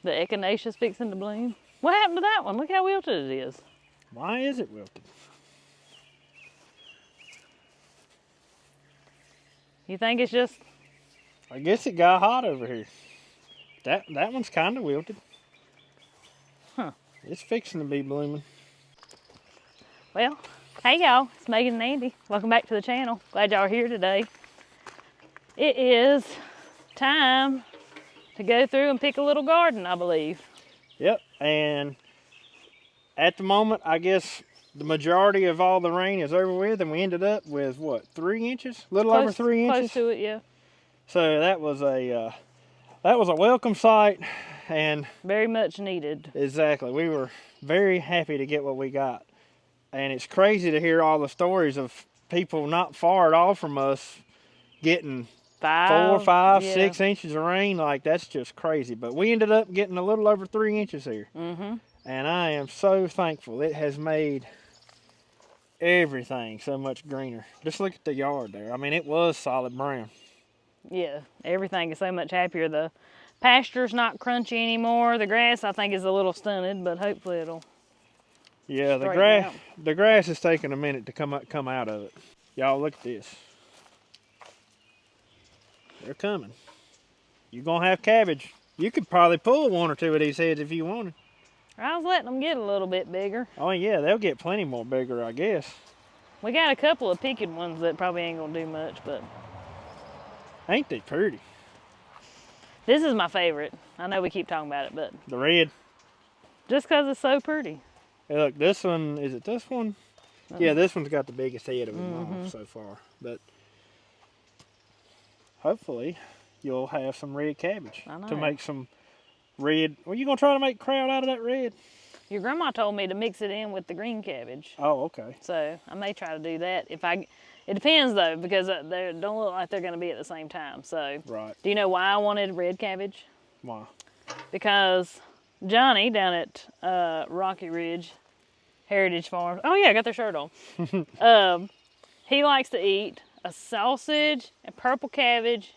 The echinacea's fixing to bloom. What happened to that one? Look how wilted it is. Why is it wilted? You think it's just... I guess it got hot over here. That one's kind of wilted. Huh. It's fixing to be blooming. Well, hey y'all, it's Megan and Andy. Welcome back to the channel. Glad y'all are here today. It is time to go through and pick a little garden, I believe. Yep, and at the moment, I guess the majority of all the rain is over with, and we ended up with, what, 3 inches? A little over 3 inches? Close to it, yeah. So that was a welcome sight, and... very much needed. Exactly. We were very happy to get what we got. And it's crazy to hear all the stories of people not far at all from us getting 4, 5, 6 inches of rain. Like, that's just crazy. But we ended up getting a little over 3 inches here. Mm-hmm. And I am so thankful. It has made everything so much greener. Just look at the yard there. I mean, it was solid brown. Yeah, everything is so much happier. The pasture's not crunchy anymore. The grass, I think, is a little stunted, but hopefully it'll... Yeah, the grass is taking a minute to come out of it. Y'all, look at this. They're coming. You're going to have cabbage. You could probably pull 1 or 2 of these heads if you wanted. I was letting them get a little bit bigger. Oh, yeah, they'll get plenty more bigger, I guess. We got a couple of picked ones that probably ain't going to do much, but... Ain't they pretty? This is my favorite. I know we keep talking about it, but... The red? Just because it's so pretty. Hey, look, this one, is it this one? Yeah, this one's got the biggest head of them all so far. But hopefully you'll have some red cabbage to make some red. Well, you going to try to make kraut out of that red? Your grandma told me to mix it in with the green cabbage. Oh, okay. So I may try to do that. It depends though, because they don't look like they're going to be at the same time. So right. Do you know why I wanted red cabbage? Why? Because Johnny down at Rocky Ridge Heritage Farm. Oh yeah, I got their shirt on. He likes to eat a sausage and purple cabbage.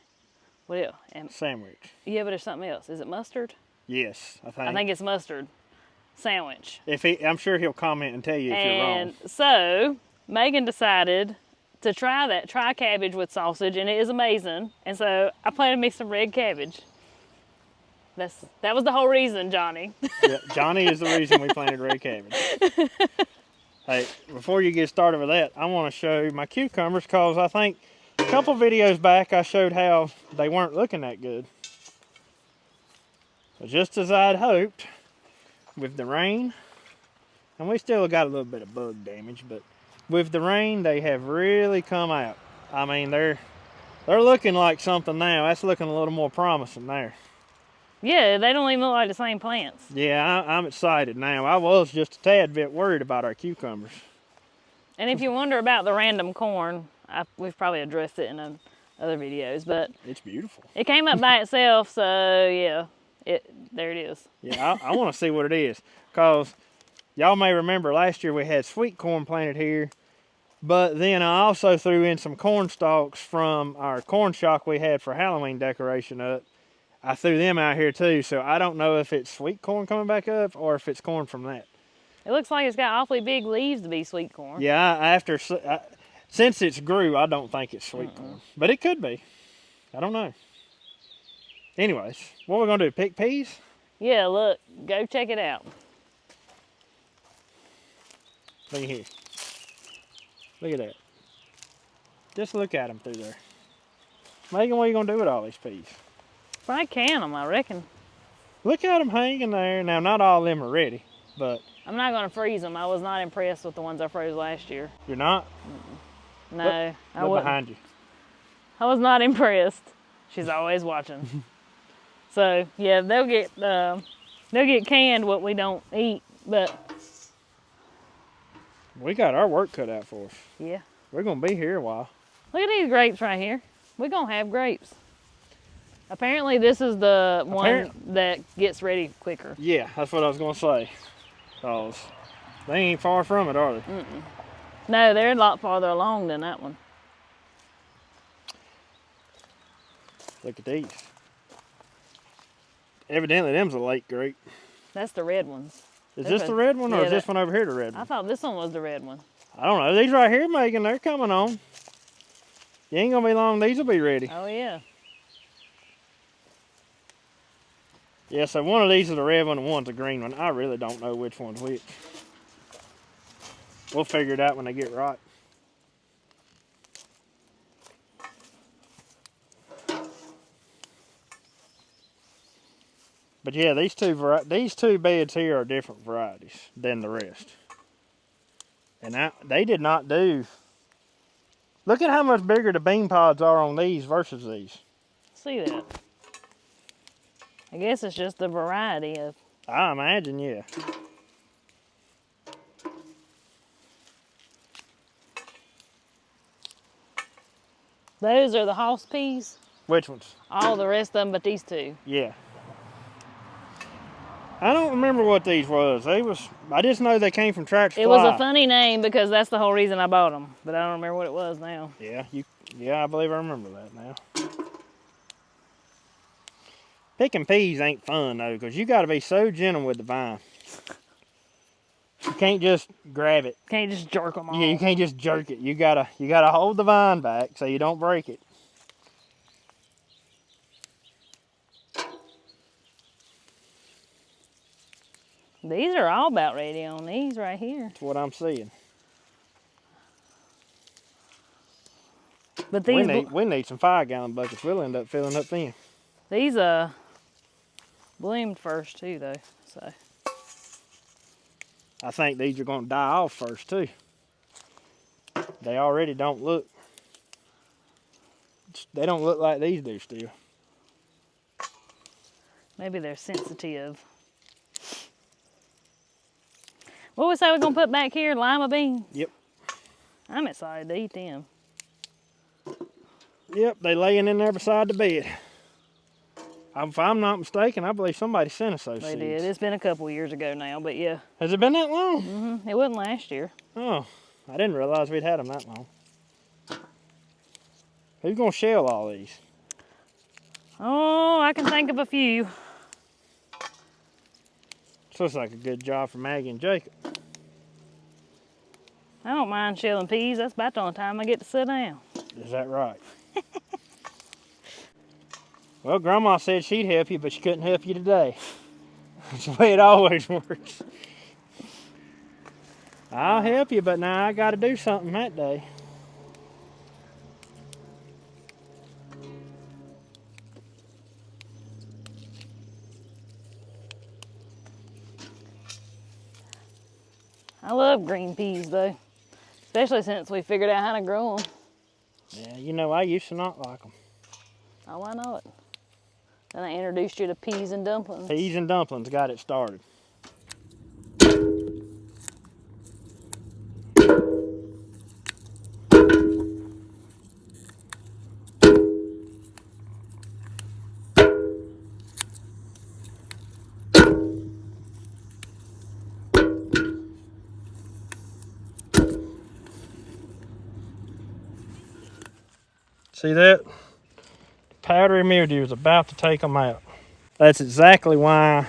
What else? And sandwich. Yeah, but there's something else. Is it mustard? Yes, I think it's mustard sandwich. I'm sure he'll comment and tell you if you're wrong. And so Megan decided to try cabbage with sausage, and it is amazing. And so I planted me some red cabbage. That was the whole reason, Johnny. Yeah, Johnny is the reason we planted red cabbage. Hey, before you get started with that, I want to show you my cucumbers, because I think a couple videos back I showed how they weren't looking that good. So just as I'd hoped, with the rain, and we still got a little bit of bug damage, but with the rain, they have really come out. I mean, they're looking like something now. That's looking a little more promising there. Yeah, they don't even look like the same plants. Yeah, I'm excited now. I was just a tad bit worried about our cucumbers. And if you wonder about the random corn, we've probably addressed it in other videos, but... it's beautiful. It came up by itself, so yeah, there it is. Yeah, I want to see what it is, because y'all may remember last year we had sweet corn planted here, but then I also threw in some corn stalks from our corn shock we had for Halloween decoration up. I threw them out here too, so I don't know if it's sweet corn coming back up or if it's corn from that. It looks like it's got awfully big leaves to be sweet corn. Yeah, since it's grew, I don't think it's sweet corn, but it could be. I don't know. Anyways, what we're gonna do? Pick peas? Yeah, look, go check it out. Look here. Look at that. Just look at them through there. Megan, what are you gonna do with all these peas? I can them, I reckon. Look at them hanging there. Now, not all of them are ready, but... I'm not going to freeze them. I was not impressed with the ones I froze last year. You're not? No. Look behind you. I was not impressed. She's always watching. So, yeah, they'll get canned what we don't eat, but... we got our work cut out for us. Yeah. We're going to be here a while. Look at these grapes right here. We're going to have grapes. Apparently this is the one that gets ready quicker. Yeah, that's what I was going to say. Because they ain't far from it, are they? No, they're a lot farther along than that one. Look at these. Evidently, them's a late grape. That's the red ones. Is this the red one, or is this one over here the red one? I thought this one was the red one. I don't know. These right here, Megan, they're coming on. You ain't gonna be long. These will be ready. Oh yeah. Yeah, so one of these is the red one and one's a green one. I really don't know which one's which. We'll figure it out when they get ripe. But yeah, these two beds here are different varieties than the rest. And they did not do. Look at how much bigger the bean pods are on these versus these. See that? I guess it's just the variety of. I imagine, yeah. Those are the house peas. Which ones? All the rest of them, but these two. Yeah. I don't remember what these was. I just know they came from Tractor Supply. It was a funny name because that's the whole reason I bought them, but I don't remember what it was now. Yeah, I believe I remember that now. Picking peas ain't fun though, because you got to be so gentle with the vine. You can't just grab it. Can't just jerk them off. Yeah, you can't just jerk it. You gotta hold the vine back so you don't break it. These are all about ready on these right here. That's what I'm seeing. But these we need some 5-gallon buckets. We'll end up filling up them. These bloomed first too though, so. I think these are gonna die off first too. They already don't look. They don't look like these do still. Maybe they're sensitive. What we say we're gonna put back here? Lima beans? Yep. I'm excited to eat them. Yep, they laying in there beside the bed. If I'm not mistaken, I believe somebody sent us those They seeds. did. It's been a couple years ago now, but yeah. Has it been that long? Mm-hmm. It wasn't last year. Oh, I didn't realize we'd had them that long. Who's gonna shell all these? Oh, I can think of a few. This looks like a good job for Maggie and Jacob. I don't mind shelling peas. That's about the only time I get to sit down. Is that right? Well, Grandma said she'd help you, but she couldn't help you today. That's the way it always works. I'll help you, but now I got to do something that day. I love green peas though, especially since we figured out how to grow them. Yeah, you know, I used to not like them. Oh, I know it. Then I introduced you to peas and dumplings. Peas and dumplings got it started. See that? Powdery mildew is about to take them out. That's exactly why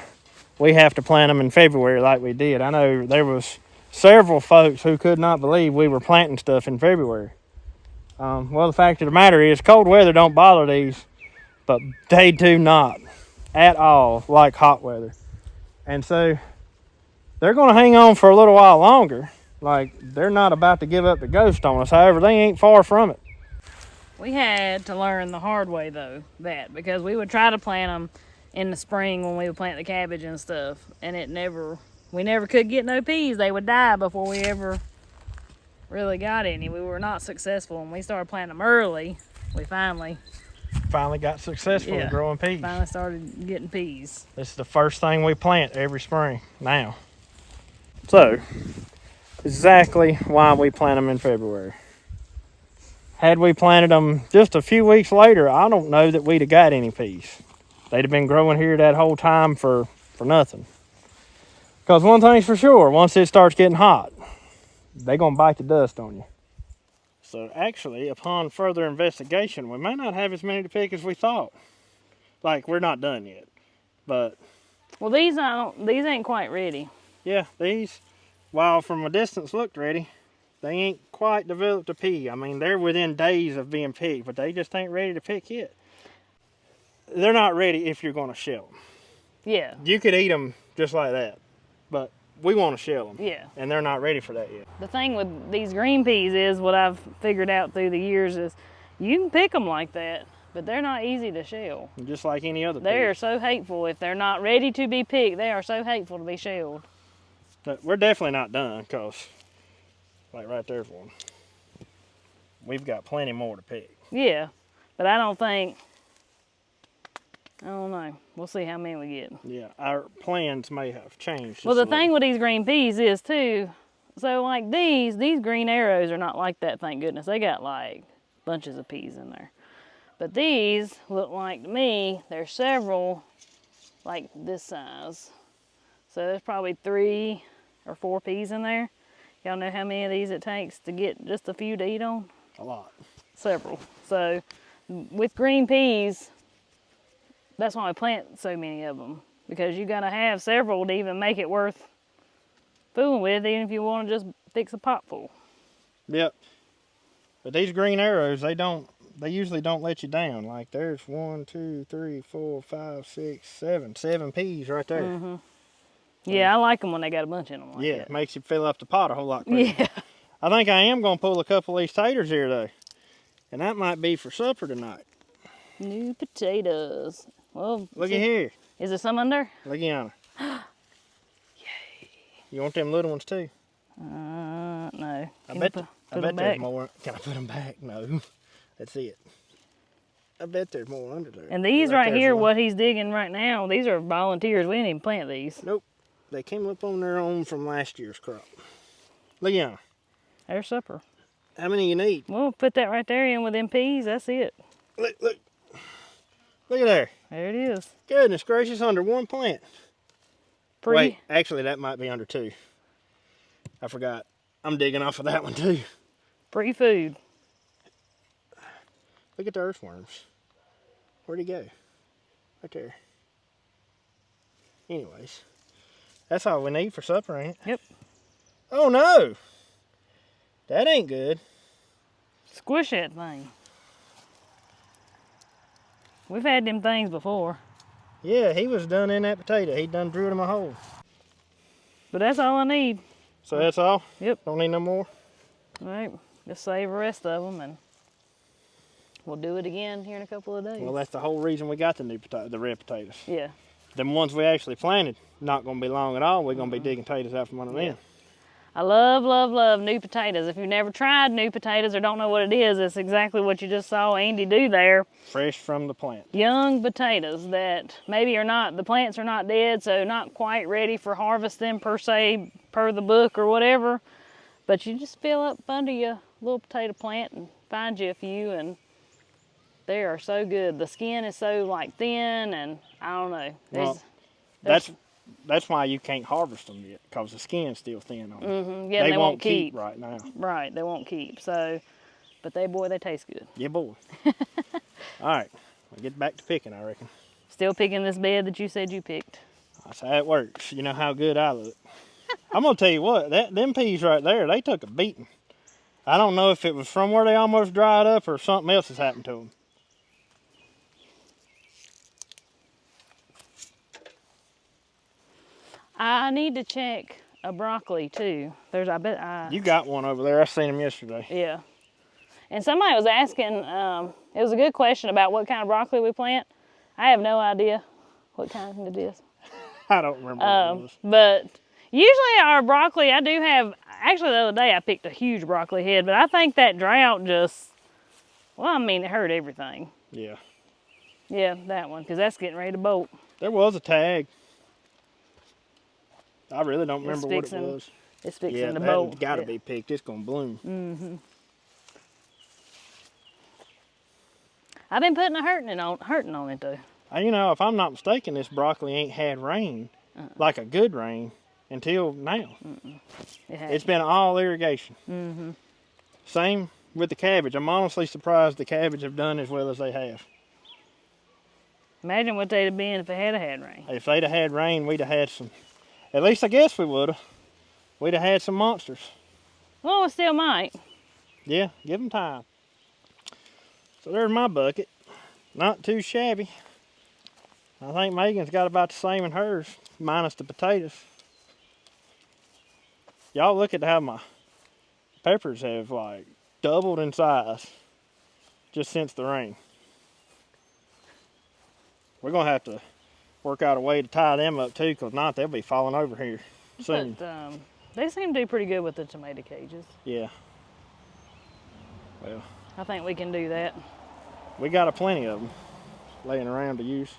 we have to plant them in February like we did. I know there was several folks who could not believe we were planting stuff in February. Well, the fact of the matter is cold weather don't bother these, but they do not at all like hot weather. And so they're going to hang on for a little while longer. Like, they're not about to give up the ghost on us. However, they ain't far from it. We had to learn the hard way though, because we would try to plant them in the spring when we would plant the cabbage and stuff, and we never could get no peas. They would die before we ever really got any. We were not successful. When we started planting them early, we finally got successful in growing peas. Finally started getting peas. This is the first thing we plant every spring now. So, exactly why we plant them in February. Had we planted them just a few weeks later, I don't know that we'd have got any peas. They'd have been growing here that whole time for nothing. Because one thing's for sure, once it starts getting hot, they're going to bite the dust on you. So actually, upon further investigation, we may not have as many to pick as we thought. Like, we're not done yet. But Well, these ain't quite ready. yeah, these, while from a distance looked ready, they ain't quite developed a pea. I mean, they're within days of being picked, but they just ain't ready to pick yet. They're not ready if you're going to shell them. Yeah. You could eat them just like that, but we want to shell them. Yeah. And they're not ready for that yet. The thing with these green peas is what I've figured out through the years is you can pick them like that, but they're not easy to shell. Just like any other They pea. are so hateful. If they're not ready to be picked, they are so hateful to be shelled. But we're definitely not done, because, like right there's one. We've got plenty more to pick. Yeah, but I don't know. We'll see how many we get. Yeah, our plans may have changed. Well, the thing with these green peas is too, so like these green arrows are not like that, thank goodness. They got like bunches of peas in there. But these look like, to me, there's several like this size. So there's probably 3 or 4 peas in there. Y'all know how many of these it takes to get just a few to eat on? A lot. Several. So with green peas, that's why I plant so many of them, because you gotta have several to even make it worth fooling with, even if you want to just fix a pot full. Yep. But these green arrows, they usually don't let you down. Like there's 1, 2, 3, 4, 5, 6, 7 peas right there. Mm-hmm. Yeah, I like them when they got a bunch in them like Yeah, that. it makes you fill up the pot a whole lot quicker. Yeah. I think I am going to pull a couple of these taters here though. And that might be for supper tonight. New potatoes. Well, Looky here. Is there some under? Looky on her. Yay. You want them little ones too? No. I bet them back? there's more. Can I put them back? No. That's it. I bet there's more under there. And these right there's here, one. what he's digging right now, these are volunteers. We didn't even plant these. Nope. They came up on their own from last year's crop. Look at them. There's supper. How many you need? We'll put that right there in with them peas. That's it. Look. Look at there. There it is. Goodness gracious, under one plant. Free. Wait, actually that might be under 2. I forgot. I'm digging off of that one too. Free food. Look at the earthworms. Where'd he go? Right there. Anyways, that's all we need for supper, ain't it? Yep. Oh no! That ain't good. Squish that thing. We've had them things before. Yeah, he was done in that potato. He done drew it in my hole. But that's all I need. So that's all? Yep. Don't need no more? All right. Just save the rest of them and we'll do it again here in a couple of days. Well, that's the whole reason we got the red potatoes. Yeah. Them ones we actually planted, not going to be long at all. We're going to be digging potatoes out from under them. I love, love, love new potatoes. If you've never tried new potatoes or don't know what it is, it's exactly what you just saw Andy do there. Fresh from the plant. Young potatoes that maybe are not, the plants are not dead, so not quite ready for harvesting per se, per the book or whatever. But you just fill up under your little potato plant and find you a few, and they are so good. The skin is so like thin, and I don't know. Well, that's why you can't harvest them yet, because the skin's still thin on them. Mm-hmm. Yeah, they won't keep right now. Right, they won't keep. So, but they taste good. Yeah, boy. All right, we'll get back to picking, I reckon. Still picking this bed that you said you picked. That's how it works. You know how good I look. I'm gonna tell you what, them peas right there, they took a beating. I don't know if it was from where they almost dried up or something else has happened to them. I need to check a broccoli too. You got one over there. I seen him yesterday. Yeah. And somebody was asking, it was a good question about what kind of broccoli we plant. I have no idea what kind it is. I don't remember what it was. But usually our broccoli, I do have, actually the other day I picked a huge broccoli head, but I think that drought just, well, I mean, it hurt everything. Yeah. Yeah, that one, because that's getting ready to bolt. There was a tag. I really don't remember what it was. It's fixing Yeah, to bolt. that's got to be picked. It's going to bloom. Mm-hmm. I've been putting a hurting on it though. You know, if I'm not mistaken, this broccoli ain't had rain, like a good rain, until now. It's been all irrigation. Mm-hmm. Same with the cabbage. I'm honestly surprised the cabbage have done as well as they have. Imagine what they'd have been if it had rain. If they'd have had rain, we'd have had some, at least I guess we would have. We'd have had some monsters. Well, we still might. Yeah, give them time. So there's my bucket. Not too shabby. I think Megan's got about the same in hers, minus the potatoes. Y'all look at how my peppers have like doubled in size just since the rain. We're gonna have to work out a way to tie them up too, because not they'll be falling over here soon. But they seem to do pretty good with the tomato cages. Yeah. Well, I think we can do that. we got a plenty of them laying around to use.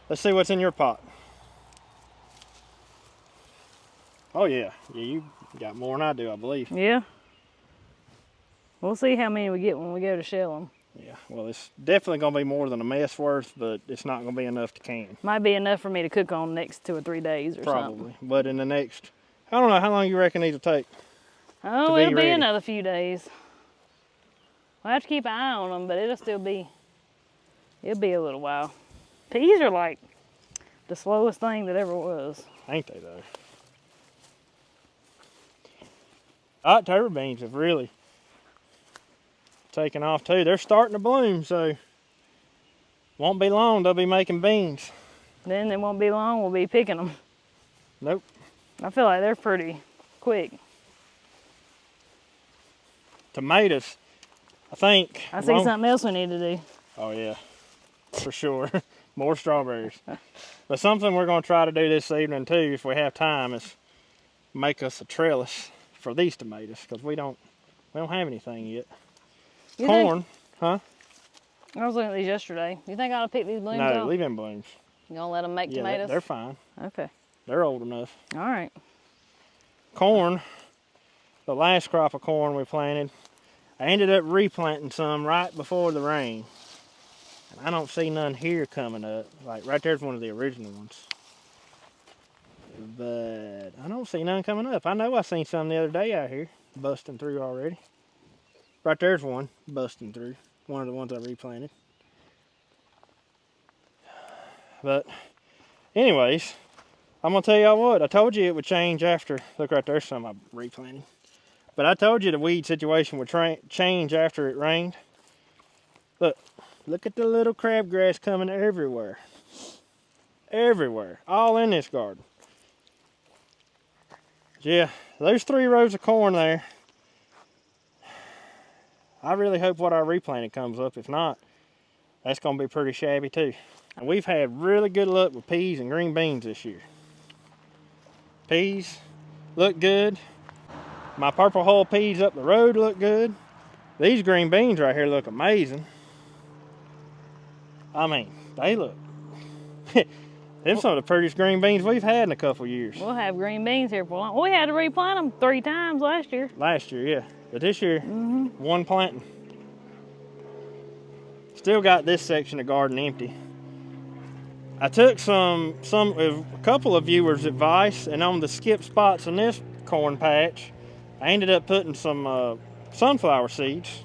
Let's see what's in your pot. Oh yeah, you got more than I do, I believe. Yeah. We'll see how many we get when we go to shell them. Yeah, well, it's definitely gonna be more than a mess worth, but it's not gonna be enough to can. Might be enough for me to cook on the next 2 or 3 days or Probably, something. but in the next, I don't know how long you reckon these will take. Oh, be it'll be ready. another few days. We'll have to keep an eye on them, but it'll be a little while. Peas are like the slowest thing that ever was. Ain't they though? October beans have really taken off too. They're starting to bloom, so won't be long they'll be making beans. Then it won't be long, we'll be picking them. Nope. I feel like they're pretty quick. Tomatoes, I think. I see something else we need to do. Oh yeah, for sure. More strawberries. But something we're going to try to do this evening too, if we have time, is make us a trellis for these tomatoes, because we don't have anything yet. Corn, huh? I was looking at these yesterday. You think I ought to pick these blooms No, off? leave them blooms. You gonna let them make Yeah, tomatoes? they're fine. Okay. They're old enough. All right. Corn, the last crop of corn we planted, I ended up replanting some right before the rain. And I don't see none here coming up. Like right there's one of the original ones. But I don't see none coming up. I know I seen some the other day out here busting through already. Right there's one busting through. One of the ones I replanted. But anyways, I'm gonna tell y'all what, I told you it would change after, look right there's some I replanted. But I told you the weed situation would change after it rained. Look at the little crabgrass coming everywhere. Everywhere, all in this garden. Yeah, those 3 rows of corn there, I really hope what I replanted comes up. If not, that's gonna be pretty shabby too. And we've had really good luck with peas and green beans this year. Peas look good. My purple hull peas up the road look good. These green beans right here look amazing. I mean, they look, them some of the prettiest green beans we've had in a couple years. We'll have green beans here for long. We had to replant them 3 times last year. Last year, yeah. But this year, one planting. Still got this section of garden empty. I took some a couple of viewers' advice, and on the skip spots in this corn patch, I ended up putting some sunflower seeds.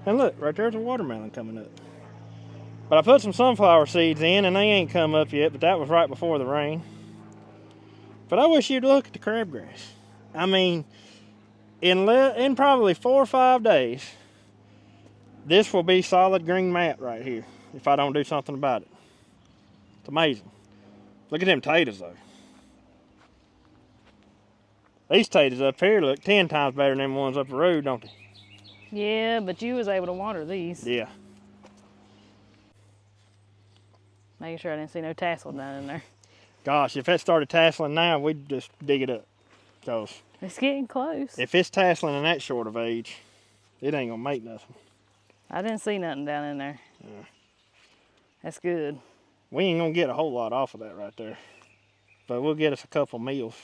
And look, right there's a watermelon coming up. But I put some sunflower seeds in, and they ain't come up yet, but that was right before the rain. But I wish you'd look at the crabgrass. I mean, in probably 4 or 5 days, this will be solid green mat right here, if I don't do something about it. It's amazing. Look at them potatoes though. These potatoes up here look 10 times better than them ones up the road, don't they? Yeah, but you was able to water these. Yeah. Making sure I didn't see no tassel down in there. Gosh, if that started tasseling now, we'd just dig it up. Because It's getting close. if it's tasseling in that short of age, it ain't gonna make nothing. I didn't see nothing down in there. Yeah. That's good. We ain't gonna get a whole lot off of that right there. But we'll get us a couple meals.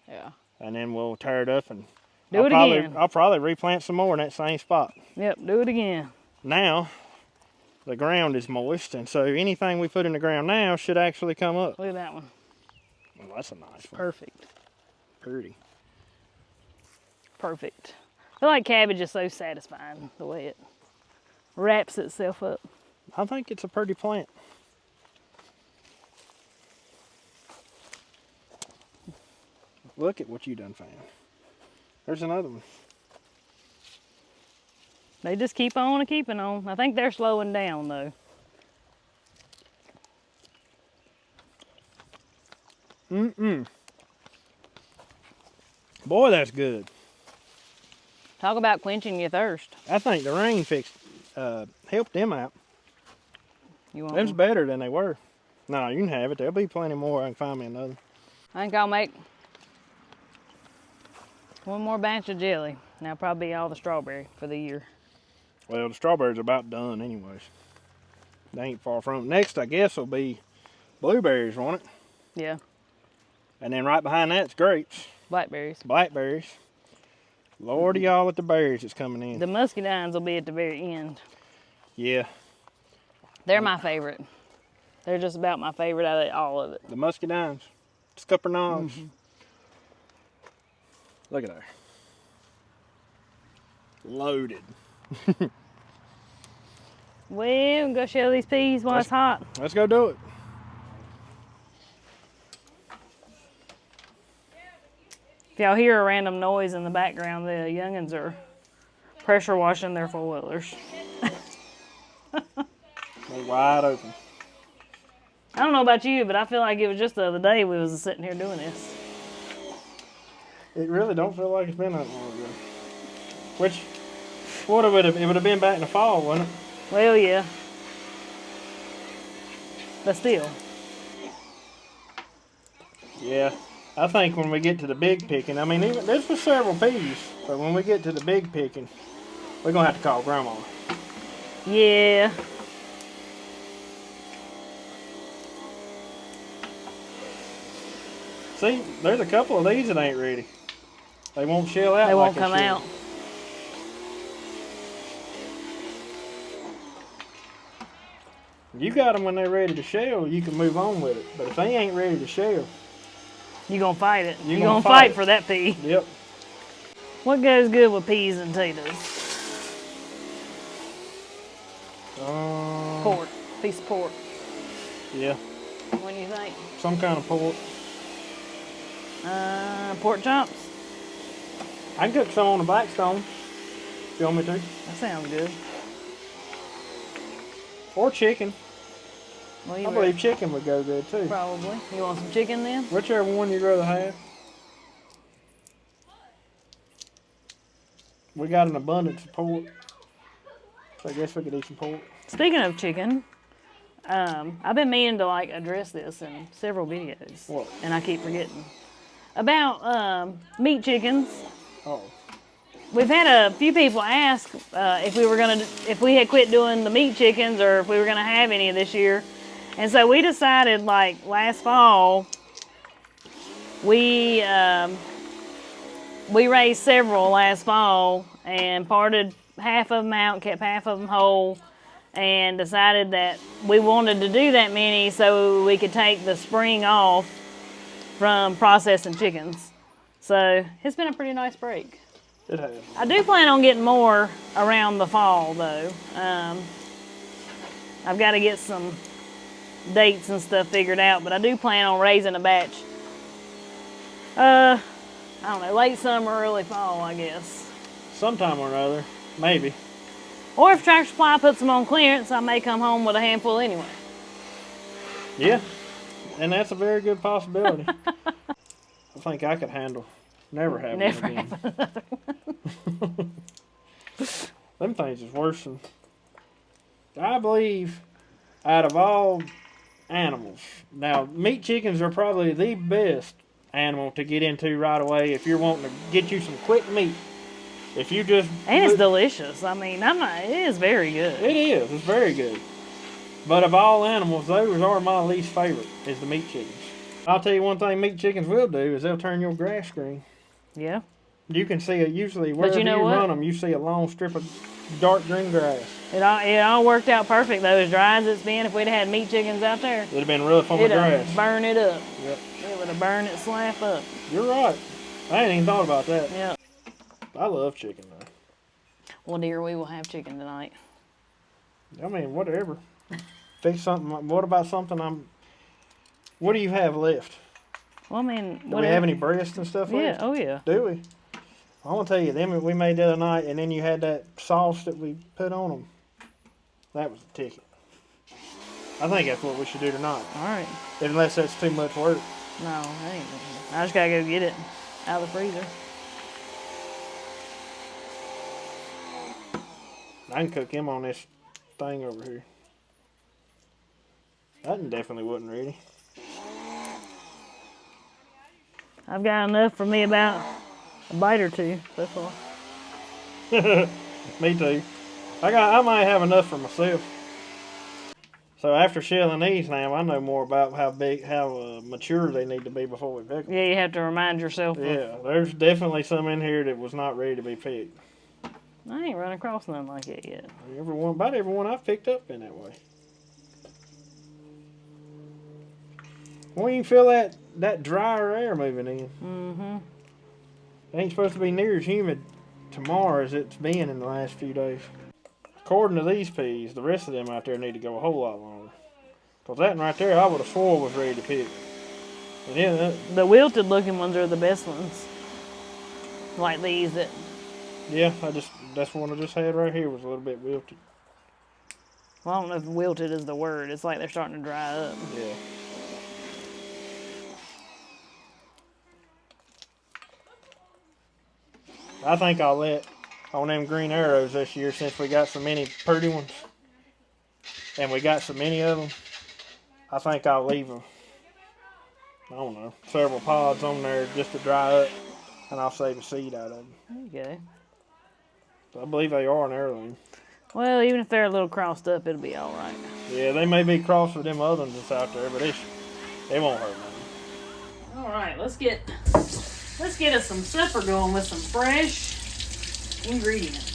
Yeah. And then we'll tear it up and Again. I'll probably replant some more in that same spot. Yep, do it again. Now, the ground is moist, and so anything we put in the ground now should actually come up. Look at that one. Well, that's a nice one. Perfect. Pretty. Perfect. I feel like cabbage is so satisfying the way it wraps itself up. I think it's a pretty plant. Look at what you done found. There's another one. They just keep on and keeping on. I think they're slowing down though. Boy, that's good. Talk about quenching your thirst. I think the rain helped them out. You want Them's one? better than they were. No, you can have it. There'll be plenty more. I can find me another. I think I'll make one more batch of jelly. Now probably all the strawberry for the year. Well, the strawberries are about done anyways. They ain't far from it. Next, I guess, will be blueberries, won't it? Yeah, And then right behind that's grapes, blackberries. blackberries. Lordy, y'all at the berries that's coming in. The muscadines will be at the very end. Yeah, They're my favorite. They're just about my favorite out of all of it. the muscadines, scuppernongs. Look at that. Loaded. Well, go shell these peas while it's hot. Let's go do it. If y'all hear a random noise in the background, the youngins are pressure washing their four-wheelers. They're wide open. I don't know about you, but I feel like it was just the other day we was sitting here doing this. It really don't feel like it's been that long ago. Which, what it would have been back in the fall, wouldn't it? Well, yeah. But still. Yeah. I think when we get to the big picking, I mean, even this was several peas, but when we get to the big picking, we're gonna have to call Grandma. Yeah. See, there's a couple of these that ain't ready. They won't shell out. They won't like come should. out. You got them when they're ready to shell, you can move on with it. But if they ain't ready to shell, You gonna fight it. You You gonna gonna fight fight for that pea. yep. What goes good with peas and potatoes? Pork. Piece of pork. Yeah, What do you think? some kind of pork. Pork chops. I can cook some on the Blackstone if you want me to. That sounds good. Or chicken. Well, I you believe chicken would go good too. probably. You want some chicken then? Whichever one you'd rather have. We got an abundance of pork. So I guess we could eat some pork. Speaking of chicken, I've been meaning to like address this in several videos. What? And I keep forgetting. About meat chickens. Oh. We've had a few people ask if we had quit doing the meat chickens or if we were gonna have any this year. And so we decided, like last fall, we raised several last fall and parted half of them out, kept half of them whole, and decided that we wanted to do that many so we could take the spring off from processing chickens. So it's been a pretty nice break. It has. I do plan on getting more around the fall though. I've got to get some dates and stuff figured out, but I do plan on raising a batch. I don't know, late summer, early fall, I guess. Sometime or another. Maybe. Or if Tractor Supply puts them on clearance, I may come home with a handful anyway. Yeah. And that's a very good possibility. I think I could handle never having Never one again. have another one. Them things is worse than... I believe out of all animals, now meat chickens are probably the best animal to get into right away if you're wanting to get you some quick meat. If you just... And it's delicious. I mean, it is very good. It is. It's very good. But of all animals, those are my least favorite, is the meat chickens. I'll tell you one thing meat chickens will do is they'll turn your grass green. Yeah. You can see it usually wherever you know you what? run them, you see a long strip of dark green grass. It all worked out perfect though, as dry as it's been. If we'd had meat chickens out there, It'd have been real full of it'd grass. burn it up. Yep. It would have burned it slap up. You're right. I ain't even thought about that. Yeah. I love chicken though. Well, dear, we will have chicken tonight. I mean, whatever. Fix something. What about something what do you have left? Well, I mean, Do we have any breasts and stuff left? Yeah, oh yeah. Do we? I want to tell you, them we made the other night, and then you had that sauce that we put on them. That was a ticket. I think that's what we should do tonight. All right. Unless that's too much work. No, that ain't. I just gotta go get it out of the freezer. I can cook him on this thing over here. That one definitely wasn't ready. I've got enough for me about a bite or two so far. Me too. I might have enough for myself. So after shelling these now, I know more about how mature they need to be before we pick them. Yeah, you have to remind yourself. Yeah, there's definitely some in here that was not ready to be picked. I ain't run across nothing like that yet. About everyone I've picked up been that way. Well, you can feel that drier air moving in. Mm-hmm. It ain't supposed to be near as humid tomorrow as it's been in the last few days. According to these peas, the rest of them out there need to go a whole lot longer. Because that one right there, I would have swore was ready to pick. And yeah, the wilted looking ones are the best ones. Like these that... Yeah, that's one I just had right here was a little bit wilted. Well, I don't know if wilted is the word. It's like they're starting to dry up. Yeah. I think I'll let on them green arrows this year since we got so many pretty ones. And we got so many of them. I think I'll leave them, I don't know, several pods on there just to dry up. And I'll save a seed out of them. There you go. I believe they are an heirloom. Well, even if they're a little crossed up, it'll be all right. Yeah, they may be crossed with them other ones that's out there, but it won't hurt nothing. All right, let's get us some supper going with some fresh ingredients.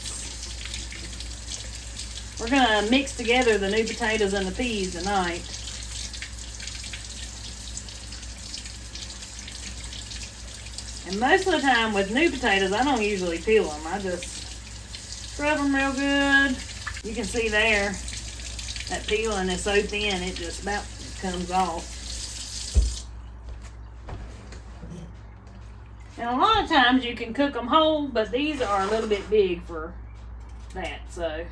We're gonna mix together the new potatoes and the peas tonight. And most of the time with new potatoes, I don't usually peel them. I just scrub them real good. You can see there, that peeling is so thin, it just about comes off. And a lot of times you can cook them whole, but these are a little bit big for that. So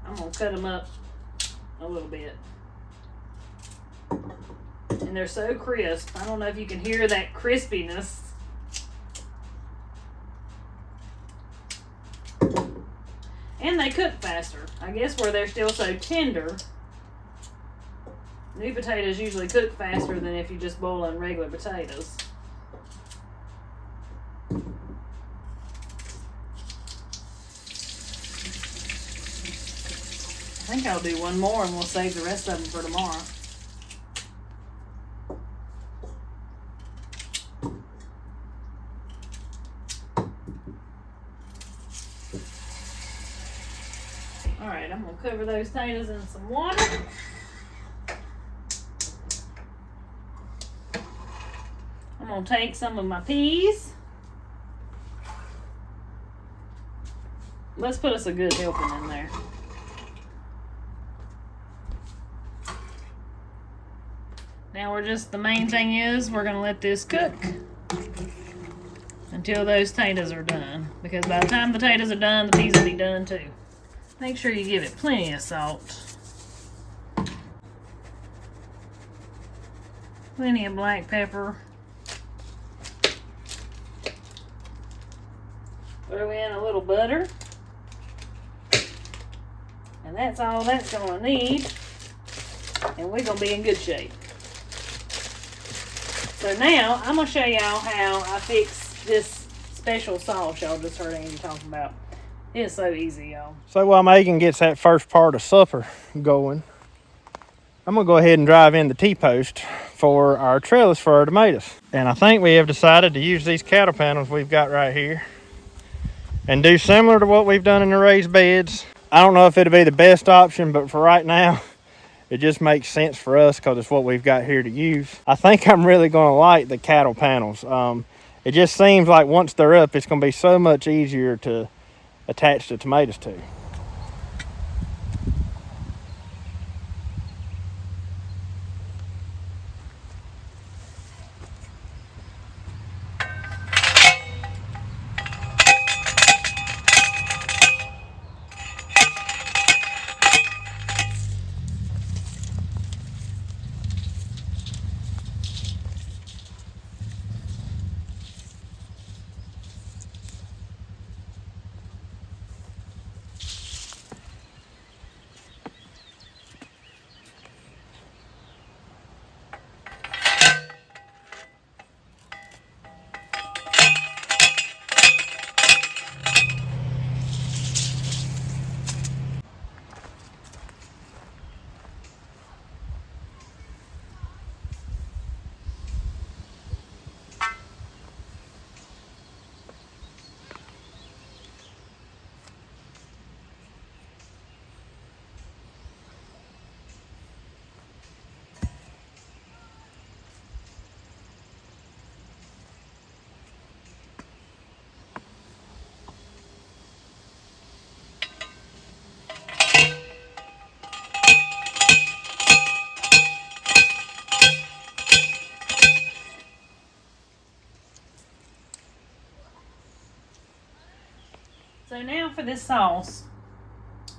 I'm gonna cut them up a little bit. And they're so crisp. I don't know if you can hear that crispiness. And they cook faster. I guess where they're still so tender, new potatoes usually cook faster than if you just boil in regular potatoes. I think I'll do one more and we'll save the rest of them for tomorrow. Alright, I'm going to cover those potatoes in some water. I'm going to take some of my peas. Let's put us a good helping in there. Now the main thing is we're going to let this cook until those potatoes are done. Because by the time the potatoes are done, the peas will be done too. Make sure you give it plenty of salt. Plenty of black pepper. Throw in a little butter. And that's all that's going to need. And we're going to be in good shape. So now, I'm going to show y'all how I fix this special sauce y'all just heard Andy talking about. It's so easy, y'all. So while Megan gets that first part of supper going, I'm going to go ahead and drive in the T-post for our trellis for our tomatoes. And I think we have decided to use these cattle panels we've got right here and do similar to what we've done in the raised beds. I don't know if it'll be the best option, but for right now, it just makes sense for us because it's what we've got here to use. I think I'm really going to like the cattle panels. It just seems like once they're up, it's going to be so much easier to attach the tomatoes to. So now for this sauce,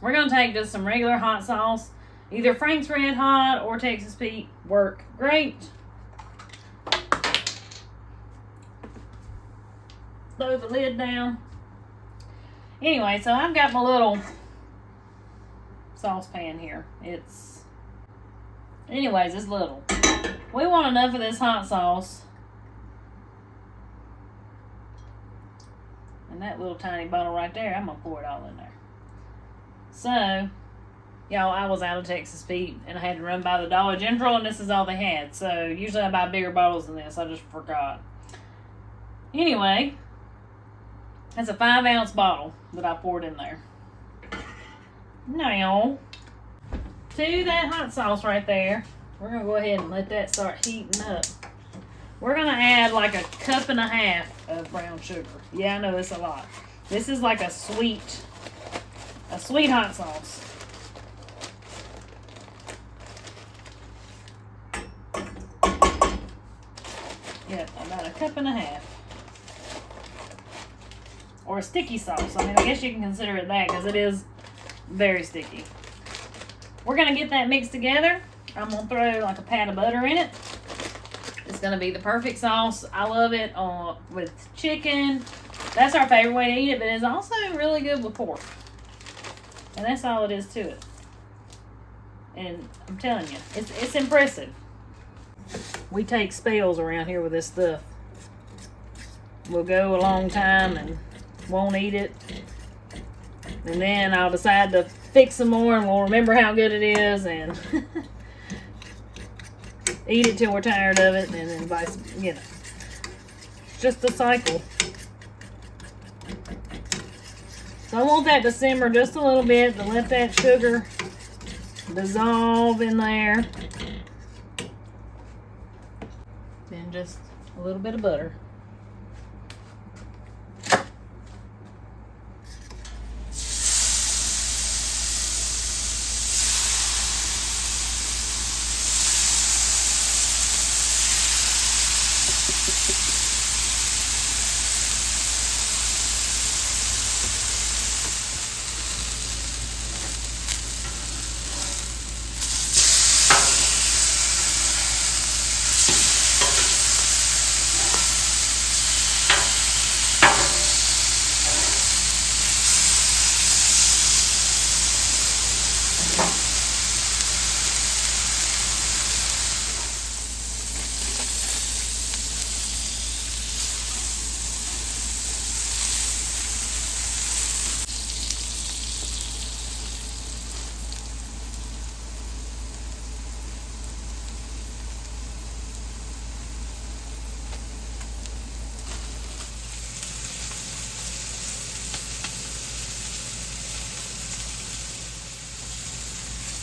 we're going to take just some regular hot sauce. Either Frank's Red Hot or Texas Pete work great. Throw the lid down. Anyway, so I've got my little saucepan here. It's little. We want enough of this hot sauce. And that little tiny bottle right there, I'm going to pour it all in there. So, y'all, I was out of Texas Pete and I had to run by the Dollar General and this is all they had. So, usually I buy bigger bottles than this. I just forgot. Anyway, that's a 5-ounce bottle that I poured in there. Now, to that hot sauce right there, we're going to go ahead and let that start heating up. We're going to add like 1.5 cups of brown sugar. Yeah, I know it's a lot. This is like a sweet hot sauce. Yep, about 1.5 cups. Or a sticky sauce. I mean, I guess you can consider it that because it is very sticky. We're going to get that mixed together. I'm going to throw like a pat of butter in it. It's going to be the perfect sauce. I love it with chicken. That's our favorite way to eat it, but it's also really good with pork. And that's all it is to it. And I'm telling you, it's impressive. We take spells around here with this stuff. We'll go a long time and won't eat it. And then I'll decide to fix some more and we'll remember how good it is and eat it till we're tired of it, and then vice, you know. It's just a cycle. So I want that to simmer just a little bit to let that sugar dissolve in there. Then just a little bit of butter.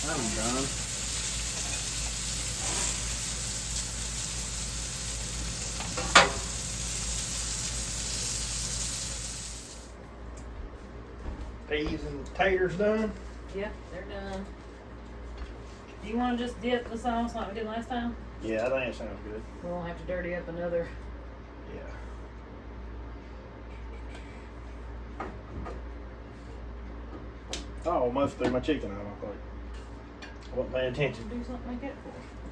I'm done. Peas and taters done? Yep, they're done. Do you want to just dip the sauce like we did last time? Yeah, I think it sounds good. We won't have to dirty up another. Yeah. I almost threw my chicken out of my plate. I wasn't paying attention. Do something like that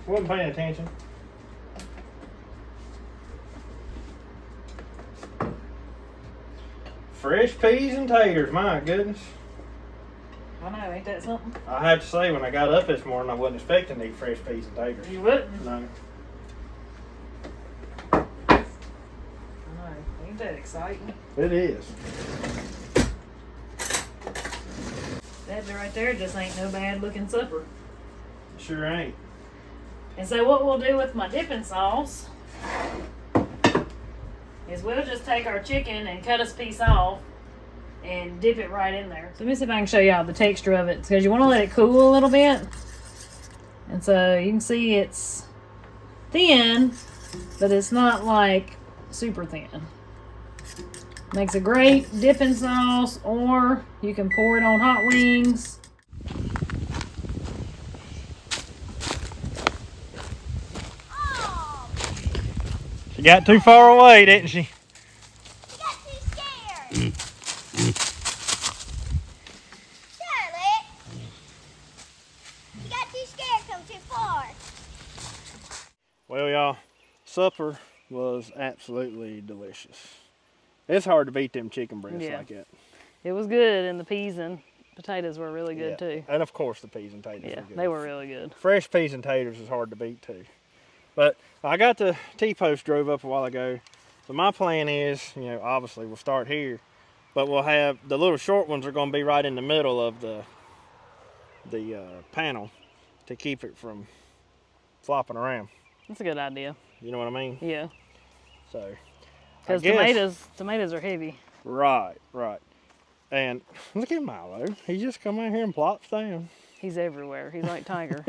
for. Wasn't paying attention. Fresh peas and taters, my goodness. I know, ain't that something? I have to say, when I got up this morning, I wasn't expecting to eat fresh peas and taters. You wouldn't? No. I know. Ain't that exciting? It is. That right there just ain't no bad looking supper. Sure ain't. And so what we'll do with my dipping sauce is we'll just take our chicken and cut a piece off and dip it right in there. So let me see if I can show y'all the texture of it, because you want to let it cool a little bit. And so you can see it's thin, but it's not like super thin. Makes a great dipping sauce, or you can pour it on hot wings. She got too far away, didn't she? Got too scared. Well, y'all, supper was absolutely delicious. It's hard to beat them chicken breasts Yeah. like that. It was good, and the peas and potatoes were really good too. And of course the peas and taters Yeah, were good. they were really good. Fresh peas and taters is hard to beat too. But I got the T-post drove up a while ago. So my plan is, obviously we'll start here, but we'll have the little short ones are going to be right in the middle of the panel to keep it from flopping around. That's a good idea. You know what I mean? Yeah. So. Because tomatoes are heavy. Right. And look at Milo. He just come out here and plops down. He's everywhere. He's like Tiger.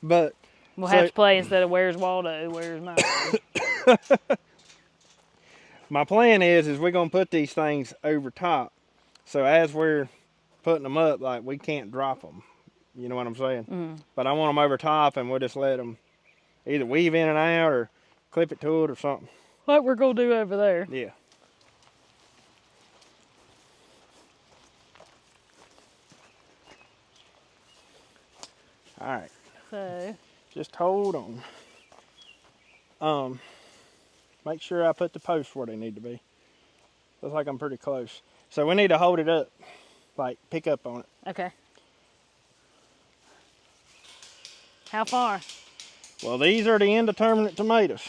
But we'll have to play instead of where's Waldo, where's Milo. My plan is we're gonna put these things over top, so as we're putting them up, like we can't drop them. You know what I'm saying? Mm-hmm. But I want them over top, and we'll just let them either weave in and out or clip it to it or something. Like we're gonna do over there. Yeah. All right. So. Just hold on. Make sure I put the posts where they need to be. Looks like I'm pretty close. So we need to hold it up, like pick up on it. Okay. How far? Well, these are the indeterminate tomatoes.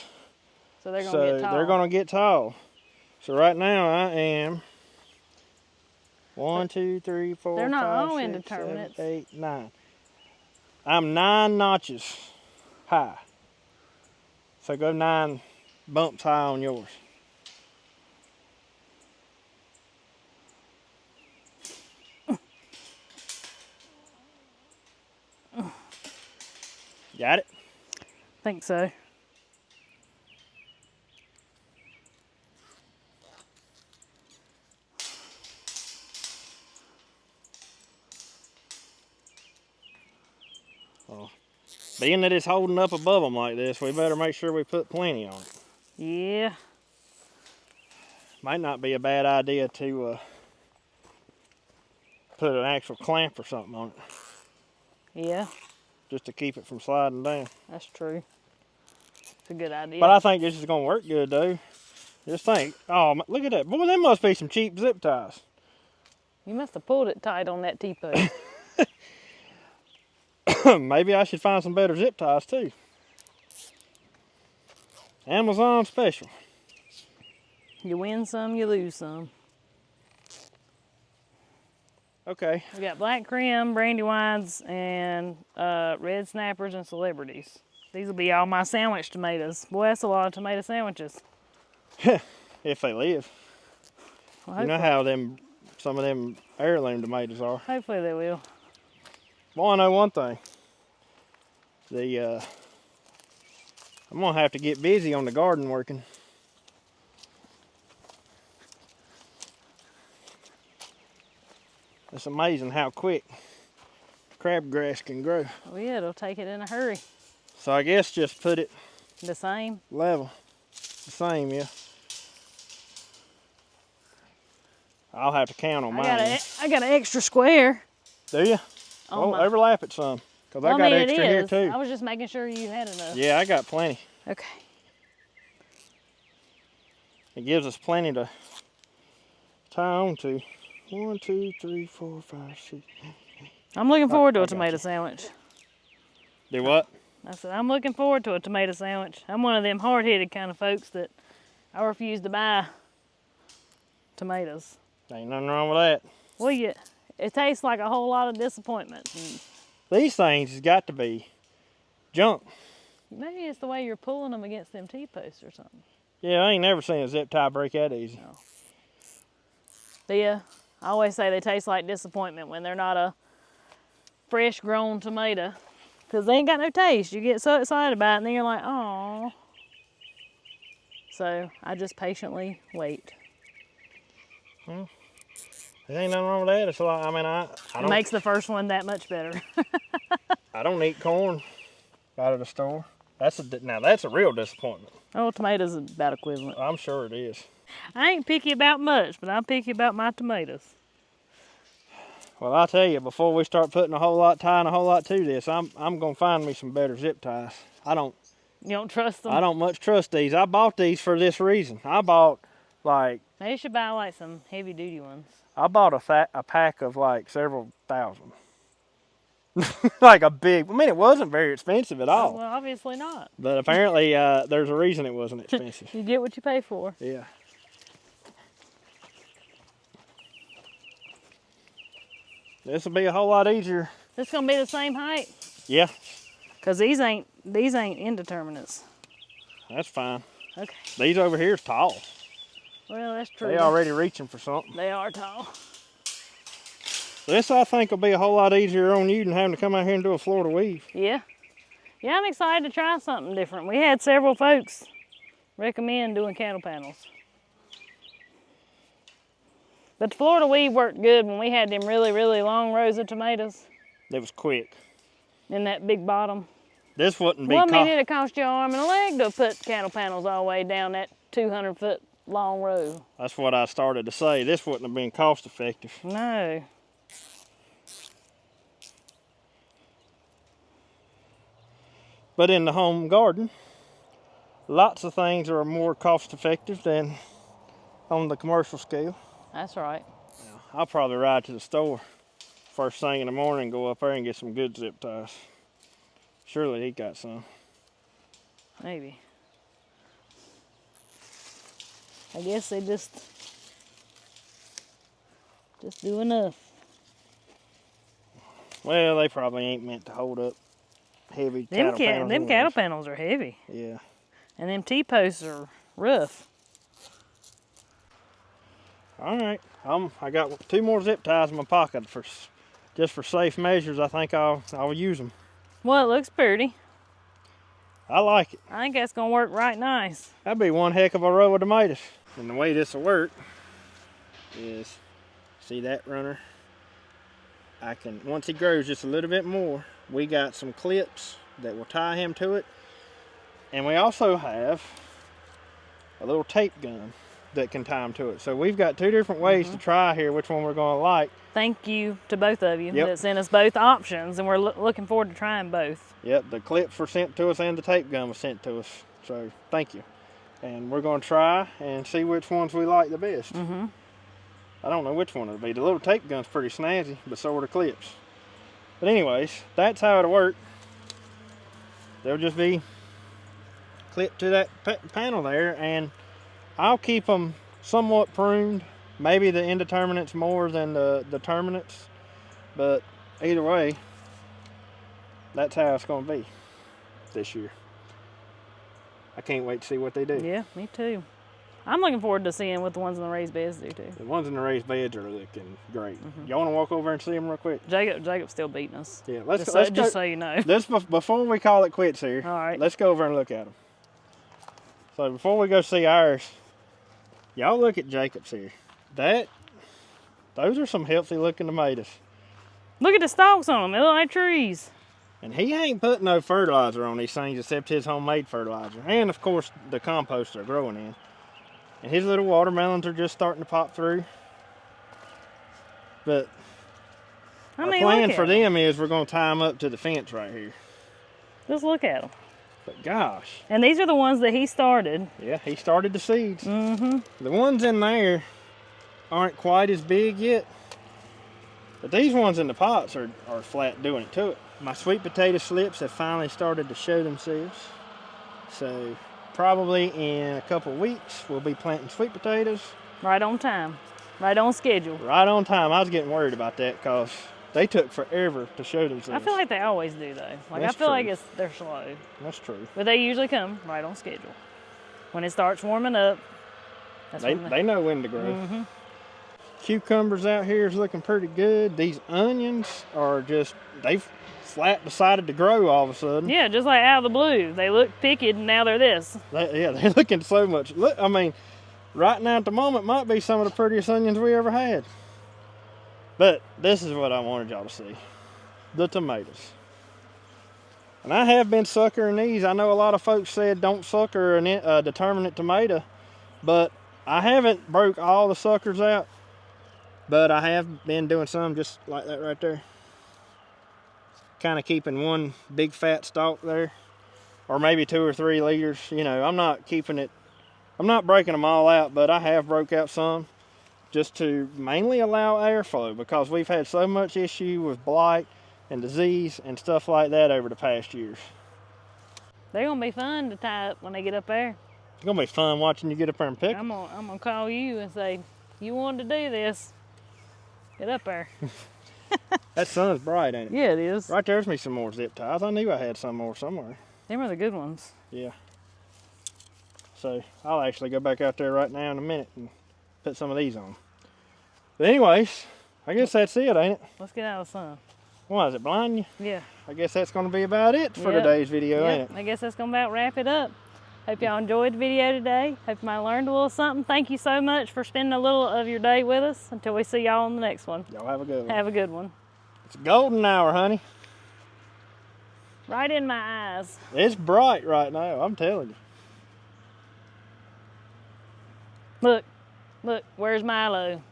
So they're gonna get tall. They're gonna get tall. So right now I am 1, 2, 3, 4, they're not 5, all 6, indeterminates. 7, 8, 9. I'm 9 notches high. So go 9 bumps high on yours. Got it? Think so. Well, being that it's holding up above them like this, we better make sure we put plenty on it. Yeah. Might not be a bad idea to put an actual clamp or something on it. Yeah. Just to keep it from sliding down. That's true. It's a good idea. But I think this is going to work good, though. Just think. Oh, look at that. Boy, there must be some cheap zip ties. You must have pulled it tight on that T-post. Maybe I should find some better zip ties, too. Amazon special. You win some, you lose some. Okay. We got black creme, brandywines, and red snappers and celebrities. These will be all my sandwich tomatoes. Boy, that's a lot of tomato sandwiches. If they live. Well, You know how some of them heirloom tomatoes are. hopefully they will. Well, I know one thing. I'm gonna have to get busy on the garden working. It's amazing how quick crabgrass can grow. Oh yeah, it'll take it in a hurry. So I guess just put it The same. level. The same, yeah. I'll have to count on mine. I got an extra square. Do you? On my- overlap it some. Because Well, I got mean, it extra here is. too. I was just making sure you had enough. Yeah, I got plenty. Okay. It gives us plenty to tie on to. 1, 2, 3, 4, 5, 6. I'm looking forward to I a got tomato you. sandwich. Do what? I said, I'm looking forward to a tomato sandwich. I'm one of them hard-headed kind of folks that I refuse to buy tomatoes. Ain't nothing wrong with that. Well, it tastes like a whole lot of disappointment. And These things has got to be junk. maybe it's the way you're pulling them against them T-posts or something. Yeah, I ain't never seen a zip tie break that easy. No. But yeah, I always say they taste like disappointment when they're not a fresh grown tomato. Because they ain't got no taste. You get so excited about it and then you're like, oh. So I just patiently wait. There ain't nothing wrong with that. It's a lot. I mean, I It don't. makes the first one that much better. I don't eat corn out of the store. Now that's a real disappointment. Oh, tomatoes is about equivalent. I'm sure it is. I ain't picky about much, but I'm picky about my tomatoes. Well, I'll tell you, before we start tying a whole lot to this, I'm gonna find me some better zip ties. I don't You don't trust them? I don't much trust these. I bought these for this reason. I bought like... Maybe you should buy like some heavy duty ones. I bought a pack of like several thousand. Like a big... I mean, it wasn't very expensive at all. Oh, well, obviously not. But apparently there's a reason it wasn't expensive. You get what you pay for. Yeah. This will be a whole lot easier. This gonna be the same height? Yeah. Cause these ain't indeterminates. That's fine. Okay. These over here is tall. Well, that's true. They already reaching for something. They are tall. This, I think, will be a whole lot easier on you than having to come out here and do a Florida weave. Yeah. Yeah, I'm excited to try something different. We had several folks recommend doing cattle panels. But the Florida weave worked good when we had them really, really long rows of tomatoes. It was quick. In that big bottom. This wouldn't be... Well, I mean, it'd cost you an arm and a leg to put cattle panels all the way down that 200-foot long row. That's what I started to say. This wouldn't have been cost effective. No. But in the home garden, lots of things are more cost effective than on the commercial scale. That's right. Now, I'll probably ride to the store first thing in the morning, go up there and get some good zip ties. Surely he got some. Maybe. I guess they just do enough. Well, they probably ain't meant to hold up heavy cattle panels. Them cattle panels are heavy. Yeah. And them T-posts are rough. All right. I got 2 more zip ties in my pocket just for safe measures. I think I'll use them. Well, it looks pretty. I like it. I think that's gonna work right nice. That'd be one heck of a row of tomatoes. And the way this will work is, see that runner? Once he grows just a little bit more, we got some clips that will tie him to it. And we also have a little tape gun that can tie him to it. So we've got 2 different ways to try here which one we're gonna like. Thank you to both of you that sent us both options, and we're looking forward to trying both. Yep, the clips were sent to us and the tape gun was sent to us. So thank you. And we're gonna try and see which ones we like the best. I don't know which one it'll be. The little tape gun's pretty snazzy, but so are the clips. But anyways, that's how it'll work. They'll just be clipped to that panel there, and I'll keep them somewhat pruned. Maybe the indeterminates more than the determinates, but either way, that's how it's going to be this year. I can't wait to see what they do. Yeah, me too. I'm looking forward to seeing what the ones in the raised beds do too. The ones in the raised beds are looking great. Y'all want to walk over and see them real quick? Jacob's still beating us. Yeah, just so you know. Before we call it quits here, all right, let's go over and look at them. So before we go see ours, y'all look at Jacob's here. Those are some healthy looking tomatoes. Look at the stalks on them. They look like trees. And he ain't put no fertilizer on these things except his homemade fertilizer. And of course the compost they're growing in. And his little watermelons are just starting to pop through. But our plan for them is we're going to tie them up to the fence right here. Just look at them. But gosh. And these are the ones that he started. Yeah, he started the seeds. The ones in there aren't quite as big yet. But these ones in the pots are flat doing it to it. My sweet potato slips have finally started to show themselves. So probably in a couple of weeks, we'll be planting sweet potatoes. Right on time. Right on schedule. Right on time. I was getting worried about that because they took forever to show themselves. I feel like they always do though. Like That's I feel true. like they're slow. That's true. But they usually come right on schedule. When it starts warming up, they know when to grow. Cucumbers out here is looking pretty good. These onions are they've flat decided to grow all of a sudden. Yeah, just like out of the blue. They look picked and now they're this. They're looking so much. Look, I mean, right now at the moment might be some of the prettiest onions we ever had. But this is what I wanted y'all to see. The tomatoes. And I have been suckering these. I know a lot of folks said don't sucker a determinate tomato, but I haven't broke all the suckers out. But I have been doing some just like that right there. Kind of keeping one big fat stalk there. or maybe 2 or 3 liters. You know, I'm not breaking them all out, but I have broke out some just to mainly allow airflow, because we've had so much issue with blight and disease and stuff like that over the past years. They're gonna be fun to tie up when they get up there. It's gonna be fun watching you get up there and pick. I'm gonna call you and say, you wanted to do this. Get up there. That sun's bright, ain't it? Yeah, it is. Right there's me some more zip ties. I knew I had some more somewhere. Them are the good ones. Yeah. So I'll actually go back out there right now in a minute and put some of these on. But anyways, I guess that's it, ain't it? Let's get out of the sun. Why, is it blinding you? Yeah. I guess that's going to be about it for today's video, ain't it? I guess that's going to about wrap it up. Hope y'all enjoyed the video today. Hope you might have learned a little something. Thank you so much for spending a little of your day with us. Until we see y'all on the next one. Y'all have a good one. Have a good one. It's a golden hour, honey. Right in my eyes. It's bright right now, I'm telling you. Look, where's Milo?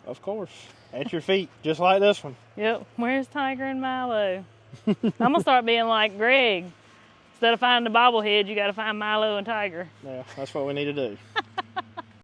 Of course. At your feet, just like this one. Yep, where's Tiger and Milo? I'm going to start being like Greg. Instead of finding the bobblehead, you got to find Milo and Tiger. Yeah, that's what we need to do.